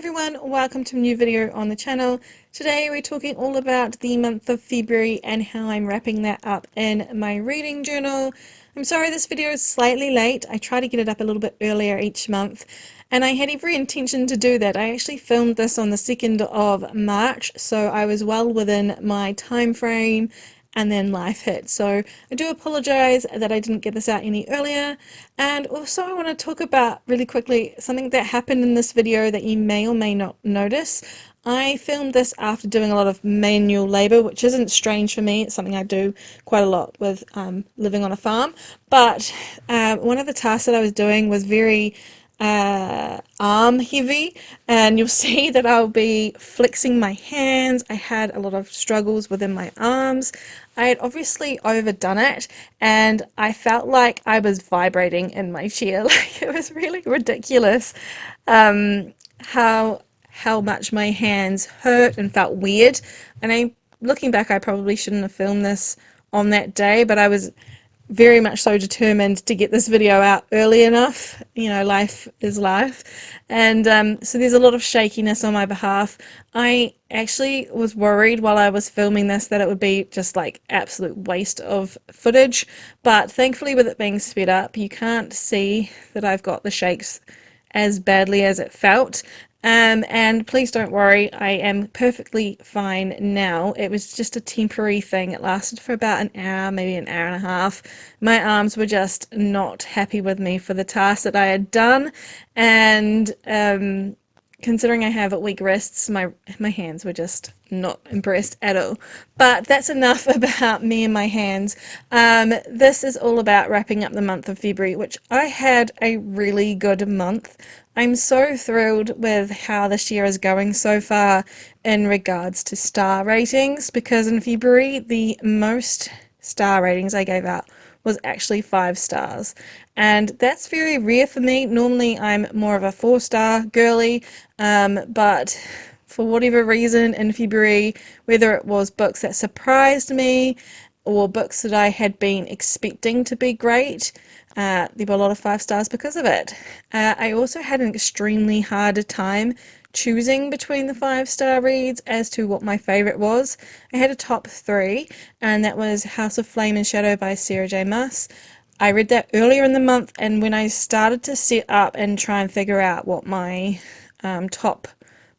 everyone, welcome to a new video on the channel. Today we're talking all about the month of February and how I'm wrapping that up in my reading journal. I'm sorry this video is slightly late. I try to get it up a little bit earlier each month and I had every intention to do that. I actually filmed this on the 2nd of March, so I was well within my time frame, and then life hit. So I do apologize that I didn't get this out any earlier. And also I want to talk about really quickly something that happened in this video that you may or may not notice. I filmed this after doing a lot of manual labor, which isn't strange for me. It's something I do quite a lot with living on a farm. But one of the tasks that I was doing was very arm heavy, and you'll see that I'll be flexing my hands. I had a lot of struggles within my arms. I had obviously overdone it and I felt like I was vibrating in my chair. Like, it was really ridiculous how much my hands hurt and felt weird. And looking back, I probably shouldn't have filmed this on that day, but I was very much so determined to get this video out early enough. You know, life is life. And so there's a lot of shakiness on my behalf. I actually was worried while I was filming this that it would be just like absolute waste of footage, but thankfully with it being sped up, you can't see that I've got the shakes as badly as it felt. And please don't worry, I am perfectly fine now. It was just a temporary thing. It lasted for about an hour, maybe an hour and a half. My arms were just not happy with me for the task that I had done, and considering I have weak wrists, my hands were just not impressed at all. But that's enough about me and my hands. This is all about wrapping up the month of February, which I had a really good month. I'm so thrilled with how this year is going so far in regards to star ratings, because in February the most star ratings I gave out was actually 5 stars, and that's very rare for me. Normally I'm more of a 4-star girly, but for whatever reason in February, whether it was books that surprised me or books that I had been expecting to be great, there were a lot of 5 stars because of it. I also had an extremely hard time choosing between the 5-star reads as to what my favourite was. I had a top 3, and that was House of Flame and Shadow by Sarah J. Maas. I read that earlier in the month, and when I started to set up and try and figure out what my top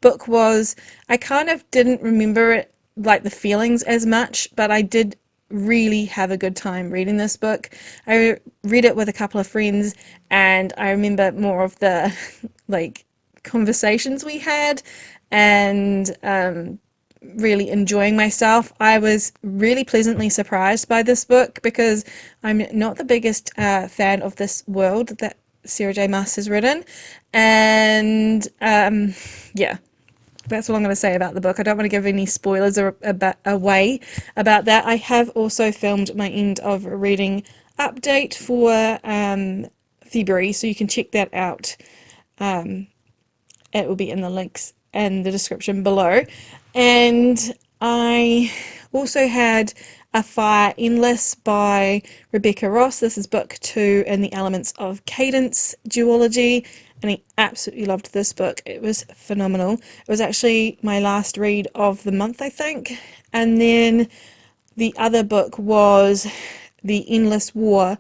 book was, I kind of didn't remember it, like the feelings as much, but I did really have a good time reading this book. I read it with a couple of friends, and I remember more of the like conversations we had, and really enjoying myself. I was really pleasantly surprised by this book because I'm not the biggest fan of this world that Sarah J. Maas has written, and yeah, that's all I'm going to say about the book. I don't want to give any spoilers away about that. I have also filmed my end of reading update for February, so you can check that out. It will be in the links in the description below. And I also had A Fire Endless by Rebecca Ross. This is book 2 in the Elements of Cadence duology, and I absolutely loved this book. It was phenomenal. It was actually my last read of the month, I think. And then the other book was The Endless War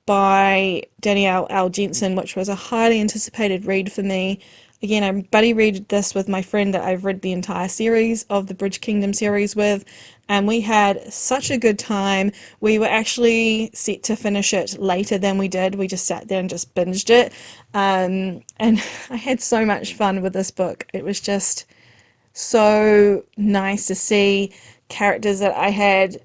by Danielle L. Jensen, which was a highly anticipated read for me. Again, I buddy read this with my friend that I've read the entire series of the Bridge Kingdom series with, and we had such a good time. We were actually set to finish it later than we did. We just sat there and just binged it, and I had so much fun with this book. It was just so nice to see characters that I had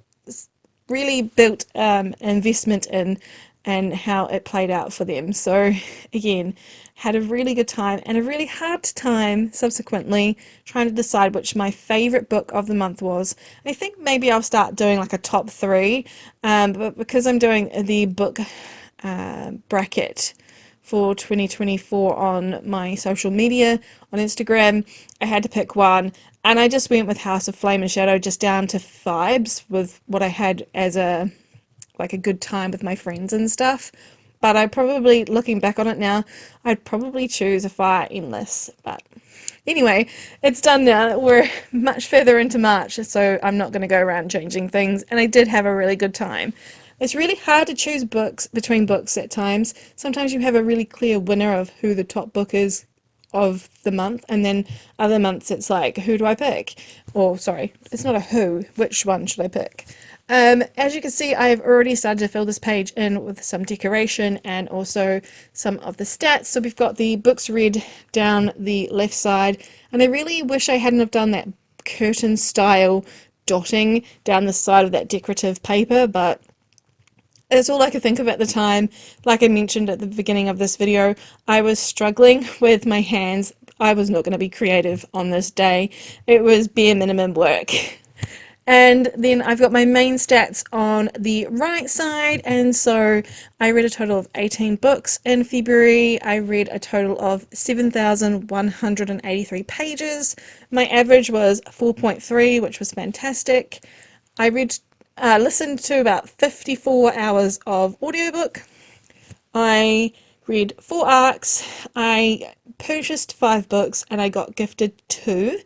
really built investment in, and how it played out for them. So again, had a really good time and a really hard time subsequently trying to decide which my favorite book of the month was. I think maybe I'll start doing like a top 3, but because I'm doing the book bracket for 2024 on my social media on Instagram, I had to pick one, and I just went with House of Flame and Shadow, just down to vibes with what I had as a good time with my friends and stuff. But I probably, looking back on it now, I'd probably choose A Fire Endless. But Anyway, it's done now. We're much further into March, so I'm not going to go around changing things, and I did have a really good time. It's really hard to choose books between books at times. Sometimes you have a really clear winner of who the top book is of the month, and then other months it's like, who do I pick? Or sorry, it's not a who, which one should I pick? As you can see, I have already started to fill this page in with some decoration and also some of the stats. So we've got the books read down the left side, and I really wish I hadn't have done that curtain style dotting down the side of that decorative paper, but it's all I could think of at the time. Like I mentioned at the beginning of this video, I was struggling with my hands. I was not going to be creative on this day. It was bare minimum work. And then I've got my main stats on the right side, and so I read a total of 18 books in February. I read a total of 7,183 pages. My average was 4.3, which was fantastic. I listened to about 54 hours of audiobook. I read 4 arcs. I purchased 5 books and I got gifted 2.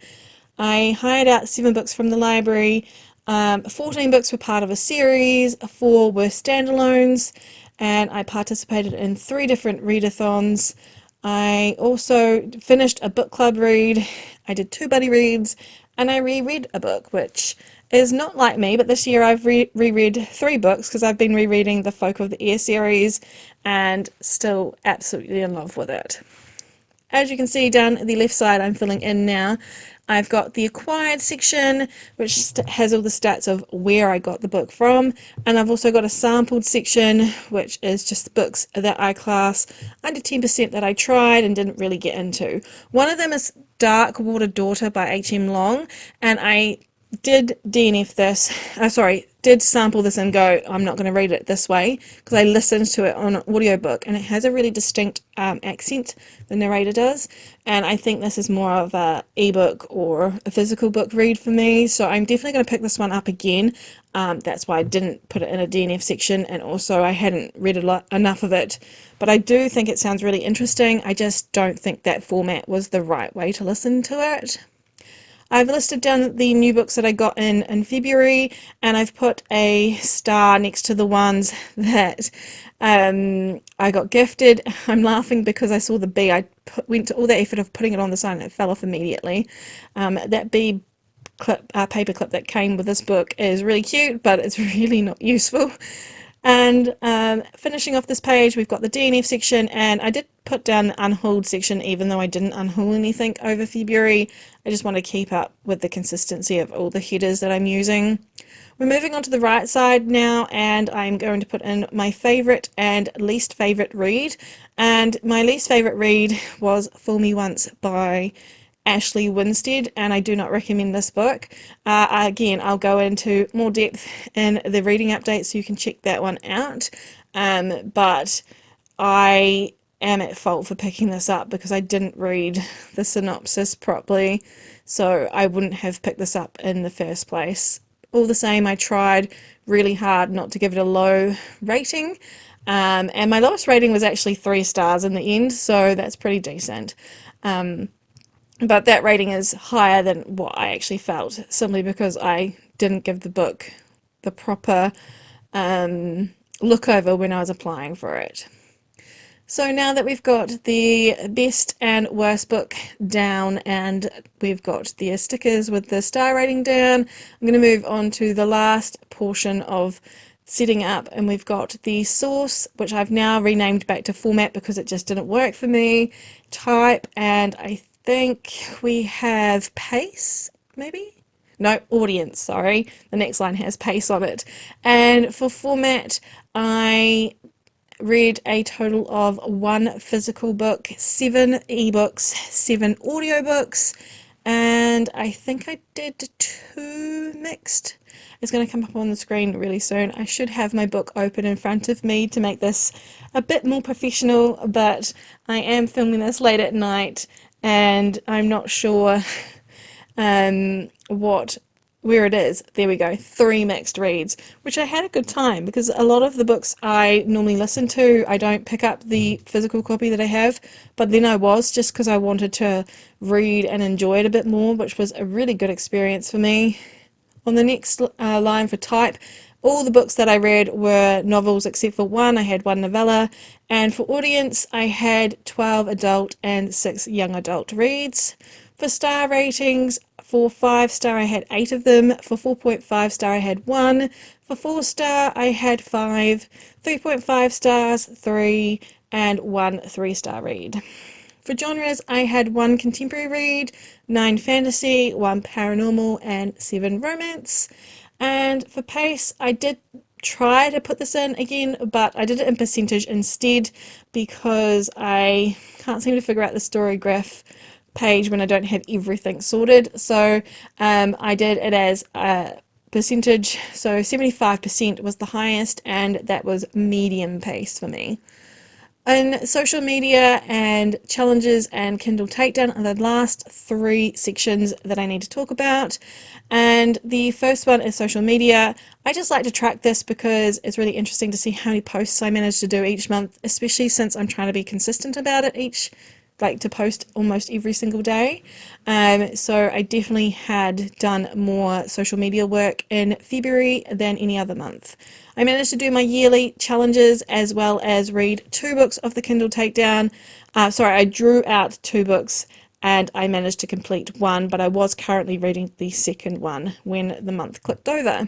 I hired out 7 books from the library. 14 books were part of a series, 4 were standalones, and I participated in 3 different readathons. I also finished a book club read, I did 2 buddy reads, and I reread a book, which is not like me, but this year I've reread 3 books because I've been rereading the Folk of the Air series and still absolutely in love with it. As you can see down the left side, I'm filling in now. I've got the acquired section, which has all the stats of where I got the book from, and I've also got a sampled section, which is just the books that I class under 10% that I tried and didn't really get into. One of them is 𝓛𝓲𝓷𝓴𝓼 by H.M. Long, and I did did sample this and go, I'm not going to read it this way, because I listened to it on an audiobook, and it has a really distinct accent, the narrator does, and I think this is more of a ebook or a physical book read for me, so I'm definitely going to pick this one up again. That's why I didn't put it in a DNF section, and also I hadn't read enough of it, but I do think it sounds really interesting. I just don't think that format was the right way to listen to it. I've listed down the new books that I got in February, and I've put a star next to the ones that I got gifted. I'm laughing because I saw the bee. Went to all the effort of putting it on the side and it fell off immediately. That bee paper clip that came with this book is really cute, but it's really not useful. And finishing off this page, we've got the DNF section, and I did put down the unhauled section even though I didn't unhaul anything over February. I just want to keep up with the consistency of all the headers that I'm using. We're moving on to the right side now, and I'm going to put in my favourite and least favourite read. And my least favourite read was Fool Me Once by Ashley Winstead, and I do not recommend this book. Again, I'll go into more depth in the reading update, so you can check that one out. But I am at fault for picking this up because I didn't read the synopsis properly, so I wouldn't have picked this up in the first place. All the same, I tried really hard not to give it a low rating, and my lowest rating was actually 3 stars in the end, so that's pretty decent. But that rating is higher than what I actually felt, simply because I didn't give the book the proper look over when I was applying for it. So now that we've got the best and worst book down and we've got the stickers with the star rating down, I'm going to move on to the last portion of setting up, and we've got the source, which I've now renamed back to format because it just didn't work for me, type, and I think we have pace, maybe? No, audience, sorry. The next line has pace on it. And for format, I read a total of 1 physical book, 7 ebooks, 7 audiobooks, and I think I did 2 mixed. It's going to come up on the screen really soon. I should have my book open in front of me to make this a bit more professional, but I am filming this late at night and I'm not sure what where it is, there we go, 3 mixed reads, which I had a good time because a lot of the books I normally listen to, I don't pick up the physical copy that I have, but then I was just because I wanted to read and enjoy it a bit more, which was a really good experience for me. On the next line for type, all the books that I read were novels except for one. I had one novella, and for audience I had 12 adult and 6 young adult reads. For star ratings, for 5-star I had 8 of them, for 4.5 star I had 1, for 4-star I had 5, 3.5 stars 3, and 1 3-star read. For genres, I had 1 contemporary read, 9 fantasy, 1 paranormal, and 7 romance. And for pace, I did try to put this in again, but I did it in percentage instead because I can't seem to figure out the story graph page when I don't have everything sorted. So I did it as a percentage, so 75% was the highest, and that was medium pace for me. And social media and challenges and Kindle Takedown are the last 3 sections that I need to talk about. And the first one is social media. I just like to track this because it's really interesting to see how many posts I manage to do each month, especially since I'm trying to be consistent about it like to post almost every single day. So I definitely had done more social media work in February than any other month. I managed to do my yearly challenges as well as read 2 books of the Kindle Takedown. I drew out 2 books and I managed to complete 1, but I was currently reading the second one when the month clicked over.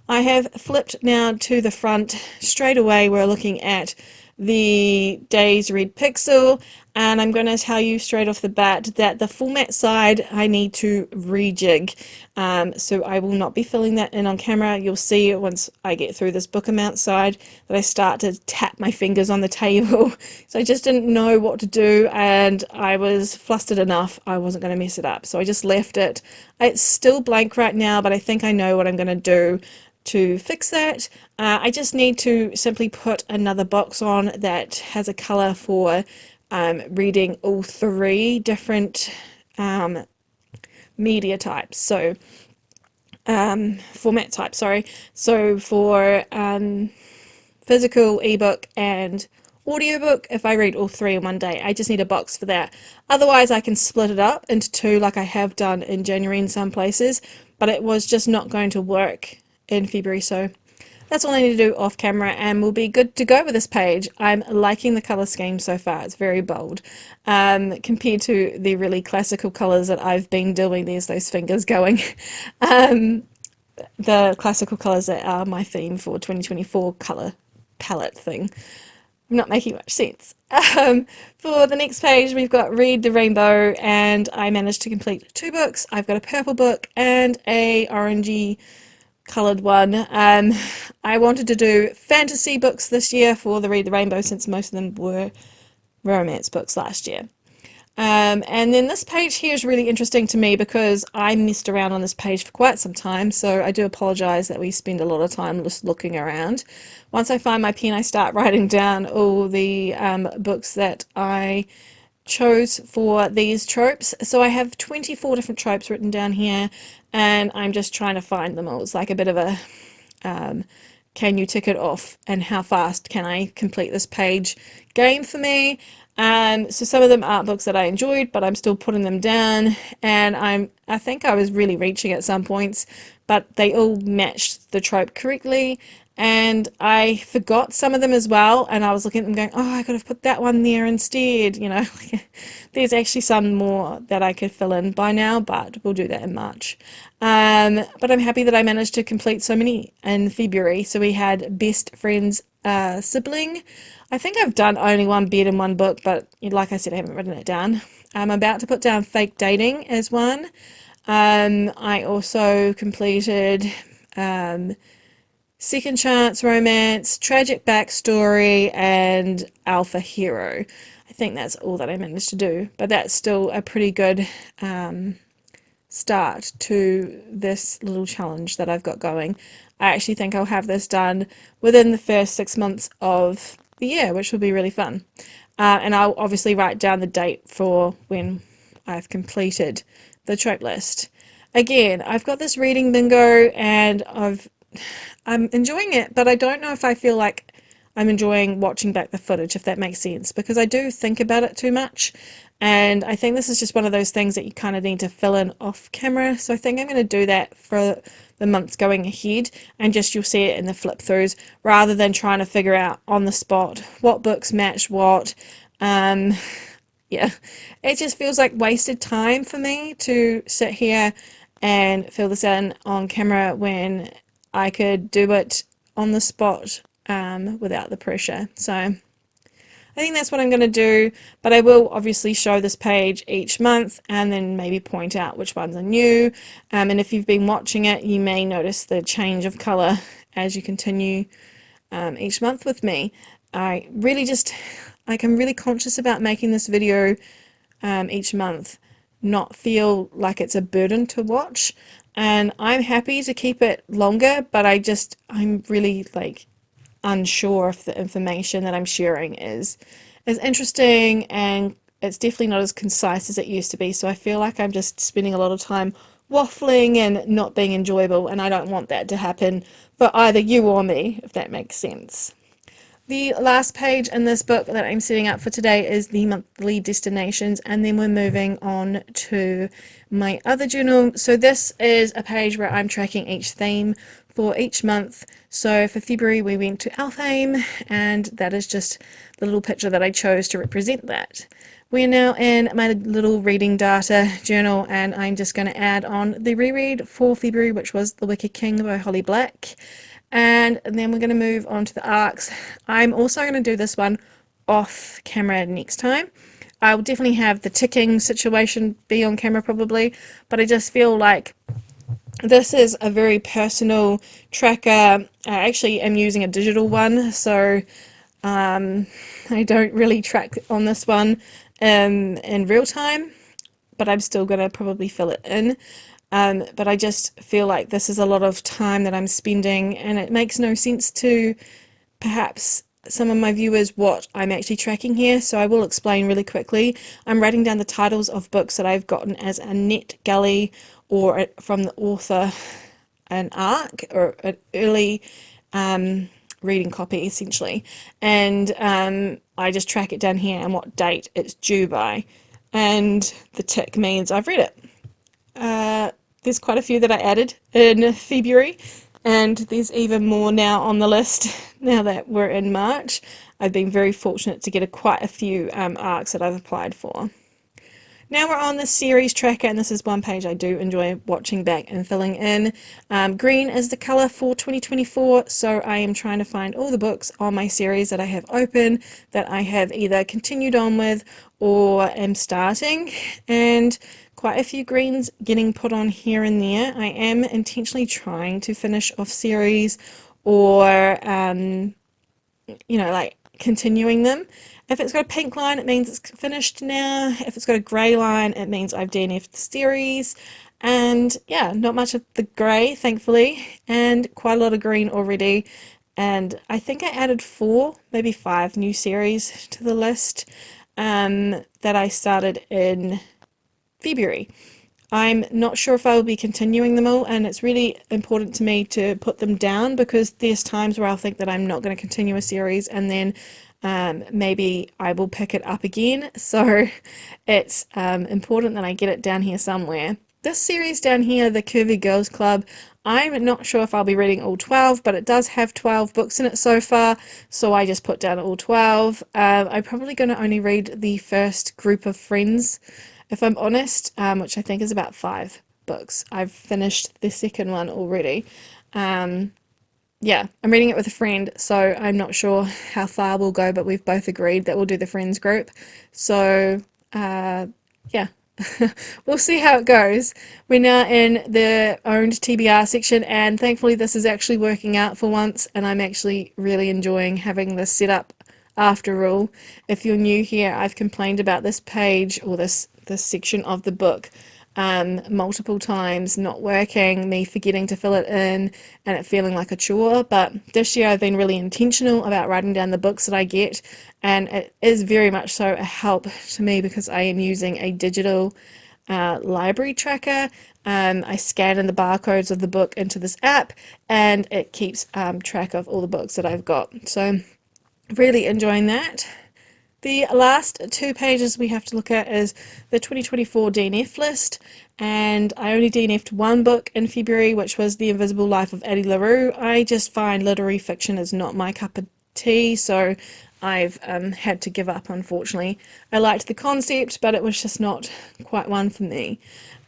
I have flipped now to the front. Straight away we're looking at the Days Red Pixel, and I'm going to tell you straight off the bat that the format side I need to rejig, so I will not be filling that in on camera. You'll see once I get through this book amount side that I start to tap my fingers on the table. So I just didn't know what to do, and I was flustered enough I wasn't going to mess it up, so I just left it. It's still blank right now, but I think I know what I'm going to do to fix that. I just need to simply put another box on that has a colour for reading all 3 different media types. So format types, sorry. So for physical, ebook, and audiobook, if I read all 3 in one day, I just need a box for that. Otherwise, I can split it up into 2 like I have done in January in some places, but it was just not going to work in February, so that's all I need to do off camera and we'll be good to go with this page. I'm liking the colour scheme so far. It's very bold compared to the really classical colours that I've been doing. There's those fingers going. The classical colours that are my theme for 2024 colour palette thing. I'm not making much sense. For the next page, we've got Read the Rainbow, and I managed to complete 2 books. I've got a purple book and a orangey coloured one. I wanted to do fantasy books this year for the Read the Rainbow since most of them were romance books last year. And then this page here is really interesting to me because I messed around on this page for quite some time, so I do apologise that we spend a lot of time just looking around. Once I find my pen, I start writing down all the books that I chose for these tropes. So I have 24 different tropes written down here, and I'm just trying to find them all. It's like a bit of a can you tick it off and how fast can I complete this page game for me. So some of them aren't books that I enjoyed, but I'm still putting them down, and I think I was really reaching at some points, but they all matched the trope correctly, and I forgot some of them as well, and I was looking at them going, oh, I could have put that one there instead, you know. There's actually some more that I could fill in by now, but we'll do that in March. But I'm happy that I managed to complete so many in February. So we had Best Friends Sibling. I think I've done only 1 bed in 1 book, but like I said, I haven't written it down. I'm about to put down Fake Dating as one. I also completed Second Chance Romance, Tragic Backstory, and Alpha Hero. I think that's all that I managed to do, but that's still a pretty good start to this little challenge that I've got going. I actually think I'll have this done within the first 6 months of the year, which will be really fun. And I'll obviously write down the date for when I've completed the trope list. again, I've got this reading bingo and I'm enjoying it, but I don't know if I feel like I'm enjoying watching back the footage, if that makes sense, because I do think about it too much. And I think this is just one of those things that you kind of need to fill in off camera. So I think I'm going to do that for the months going ahead, and just you'll see it in the flip throughs rather than trying to figure out on the spot what books match what. Um, yeah, it just feels like wasted time for me to sit here and fill this in on camera when I could do it on the spot without the pressure. So I think that's what I'm going to do, but I will obviously show this page each month and then maybe point out which ones are new. And if you've been watching it, you may notice the change of colour as you continue each month with me. I really just, like, I'm really conscious about making this video each month not feel like it's a burden to watch, and I'm happy to keep it longer, but I'm really like unsure if the information that I'm sharing is interesting, and it's definitely not as concise as it used to be, so I feel like I'm just spending a lot of time waffling and not being enjoyable, and I don't want that to happen for either you or me, if that makes sense. The last page in this book that I'm setting up for today is the monthly destinations, and then we're moving on to my other journal. So this is a page where I'm tracking each theme for each month. So for February we went to Alfheim, and that is just the little picture that I chose to represent that. We're now in my little reading data journal, and I'm just going to add on the reread for February, which was The Wicked King by Holly Black. And then we're going to move on to the arcs. I'm also going to do this one off camera next time. I'll definitely have the ticking situation be on camera probably, but I just feel like this is a very personal tracker. I actually am using a digital one, so I don't really track on this one in real time, but I'm still going to probably fill it in. But I just feel like this is a lot of time that I'm spending, and it makes no sense to perhaps some of my viewers what I'm actually tracking here, so I will explain really quickly. I'm writing down the titles of books that I've gotten as a net gully or from the author an arc or an early reading copy essentially, and I just track it down here and what date it's due by, and the tick means I've read it. There's quite a few that I added in February, and there's even more now on the list now that we're in March. I've been very fortunate to get quite a few arcs that I've applied for. Now we're on the series tracker, and this is one page I do enjoy watching back and filling in. Green is the colour for 2024, so I am trying to find all the books on my series that I have open, that I have either continued on with or am starting, and quite a few greens getting put on here and there. I am intentionally trying to finish off series or like continuing them. If it's got a pink line, it means it's finished now. If it's got a grey line, it means I've DNF'd the series. And yeah, not much of the grey, thankfully, and quite a lot of green already. And I think I added 4, maybe 5 new series to the list that I started in February. I'm not sure if I will be continuing them all, and it's really important to me to put them down because there's times where I'll think that I'm not going to continue a series, and then maybe I will pick it up again. So it's important that I get it down here somewhere. This series down here, the Curvy Girls Club, I'm not sure if I'll be reading all 12, but it does have 12 books in it so far, so I just put down all 12. I'm probably going to only read the first group of friends, if I'm honest, which I think is about 5 books. I've finished the second one already. Yeah, I'm reading it with a friend, so I'm not sure how far we'll go, but we've both agreed that we'll do the friends group. So, yeah, we'll see how it goes. We're now in the owned TBR section, and thankfully this is actually working out for once, and I'm actually really enjoying having this set up after all. If you're new here, I've complained about this page or this section of the book multiple times not working, me forgetting to fill it in and it feeling like a chore, but this year I've been really intentional about writing down the books that I get, and it is very much so a help to me because I am using a digital library tracker. I scan in the barcodes of the book into this app, and it keeps track of all the books that I've got. So really enjoying that. The last 2 pages we have to look at is the 2024 DNF list, and I only DNF'd one book in February, which was The Invisible Life of Addie LaRue. I just find literary fiction is not my cup of tea, so I've had to give up, unfortunately. I liked the concept, but it was just not quite one for me.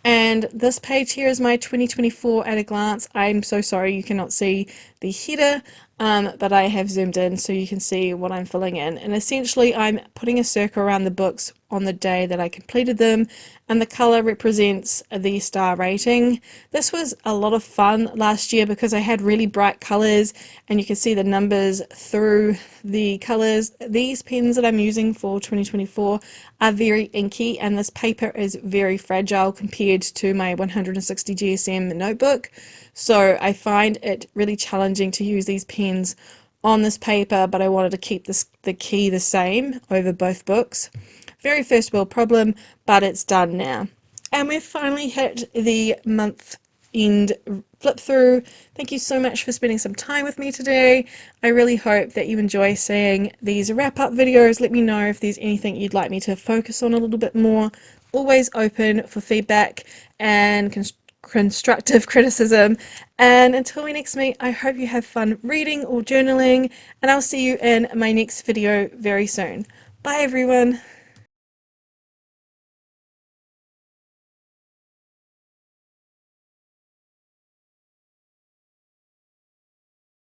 And this page here is my 2024 at a glance. I'm so sorry you cannot see the header, but I have zoomed in so you can see what I'm filling in. And essentially I'm putting a circle around the books on the day that I completed them, and the colour represents the star rating. This was a lot of fun last year because I had really bright colours, and you can see the numbers through the colours. These pens that I'm using for 2024 are very inky, and this paper is very fragile compared to my 160 GSM notebook, so I find it really challenging to use these pens on this paper, but I wanted to keep the key the same over both books. Very first world problem, but it's done now. And we've finally hit the month end flip through. Thank you so much for spending some time with me today. I really hope that you enjoy seeing these wrap up videos. Let me know if there's anything you'd like me to focus on a little bit more. Always open for feedback and constructive criticism. And until we next meet, I hope you have fun reading or journaling, and I'll see you in my next video very soon. Bye everyone.